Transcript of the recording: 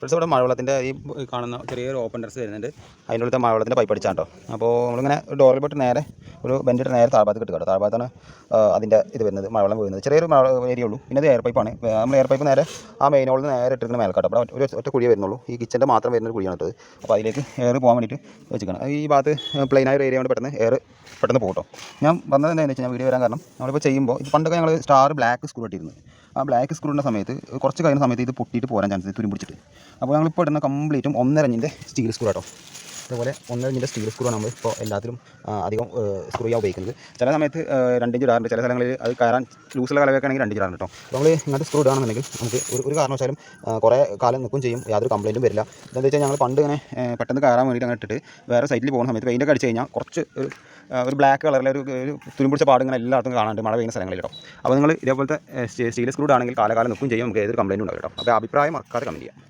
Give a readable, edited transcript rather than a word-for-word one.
Friends ഇവിടെ മഴവെള്ളത്തിൻ്റെ ഈ കാണുന്ന ചെറിയൊരു ഓപ്പൺ ടെറസ് വരുന്നുണ്ട്. അതിൻ്റെ ഉള്ളിലത്തെ മഴവെള്ളത്തിൻ്റെ പൈപ്പ് അടിച്ചാണ് കേട്ടോ. അപ്പോൾ നമ്മളിങ്ങനെ ഡോറിൽ പോയിട്ട് നേരെ ഒരു ബെൻഡിട്ട് നേരെ താഴ്ഭാഗത്ത് കിട്ടും കേട്ടോ. താഴ്ഭാഗത്താണ് അതിൻ്റെ ഇത് വരുന്നത്, മഴവെള്ളം വീഴുന്നത്. ചെറിയൊരു മഴ ഏരിയ ഉള്ളൂ. പിന്നെ ഇത് എയർ പൈപ്പാണ്. നമ്മൾ എയർ പൈപ്പ് നേരെ ആ മെയിൻ ഹോളിൽ നിന്ന് നേരെ ഇട്ടിരിക്കുന്ന മേൽക്കാട്ടോ. അവിടെ ഒരു ഒറ്റ കുഴിയേ വരുന്നുള്ളൂ. ഈ കിച്ചൻ്റെ മാത്രം വരുന്നൊരു കുഴിയാണ് കേട്ടത്. അപ്പോൾ അതിലേക്ക് എയർ പോകാൻ വേണ്ടിയിട്ട് വെച്ചിരിക്കണം. ഈ ഭാഗത്ത് പ്ലെയിനായ ഒരു ഏരിയ കൊണ്ട് പെട്ടെന്ന് പോകട്ടോ. ഞാൻ വന്നത് എന്താണെന്ന് വെച്ചാൽ വീഡിയോ വരാൻ കാരണം നമ്മളിപ്പോൾ ചെയ്യുമ്പോൾ ഇത് പണ്ടൊക്കെ ഞങ്ങൾ സ്റ്റാർ ബ്ലാക്ക് സ്ക്രൂ ഇട്ടിരുന്നത്. ആ ബ്ലാക്ക് സ്ക്രൂവിൻ്റെ സമയത്ത് കുറച്ച് കഴിയുന്ന സമയത്ത് ഇത് പൊട്ടിയിട്ട് പോരാൻ ചാൻസ് തുരുമ്പ് പിടിച്ചിട്ട്. അപ്പോൾ ഞങ്ങളിപ്പോൾ ഇടുന്ന കംപ്ലീറ്റും 1.5 ഇഞ്ചിൻ്റെ സ്റ്റീൽ സ്ക്രൂ കേട്ടോ. അതുപോലെ 1.5 ഇഞ്ചിൻ്റെ സ്റ്റീൽ സ്ക്രൂ നമ്മൾ ഇപ്പോൾ എല്ലാത്തിലും അധികം സ്ക്രൂ ചെയ്യാൻ ഉപയോഗിക്കുന്നത്. ചില സമയത്ത് 2 ഇഞ്ച് ഇടാറുണ്ട്. ചില സ്ഥലങ്ങളിൽ അത് കയറാൻ ലൂസുള്ള കലവൊക്കെ ആണെങ്കിൽ 2 ഇഞ്ച് ഇടാറുണ്ട് കേട്ടോ. അപ്പോൾ നമ്മൾ ഇങ്ങനത്തെ സ്ക്രൂ ഇടുകയാണെന്നുണ്ടെങ്കിൽ നമുക്ക് ഒരു കാരണവശാലും കുറേ കാലം നിൽക്കും ചെയ്യും, യാതൊരു കംപ്ലയിൻറ്റും വരില്ല. എന്താണെന്ന് വെച്ചാൽ ഞങ്ങൾ പണ്ട് ഇങ്ങനെ പെട്ടെന്ന് കയറാൻ വേണ്ടിയിട്ട് അങ്ങനെ ഇട്ടിട്ട് വേറെ സൈറ്റിൽ പോകുന്ന സമയത്ത് പെയിൻ്റൊക്കെ അടിച്ച് കഴിഞ്ഞാൽ കുറച്ച് ഒരു ബ്ലാക്ക് കളറിലെ ഒരു തുരുമ്പിടിച്ച പാട് ഇങ്ങനെ എല്ലായിടത്തും കാണാനുണ്ട് മഴ പെയ്യുന്ന സ്ഥലങ്ങളിൽ കേട്ടോ. അപ്പോൾ നിങ്ങൾ ഇതേപോലത്തെ സ്റ്റീൽ സ്ക്രൂ ആണെങ്കിൽ കാലകാലം നിൽക്കും ചെയ്യും, നമുക്ക് ഏതൊരു കംപ്ലയിൻറ്റും ഉണ്ടാവും കേട്ടോ. അപ്പോൾ അഭിപ്രായം മറക്കാതെ കമൻറ്റ് ചെയ്യാം.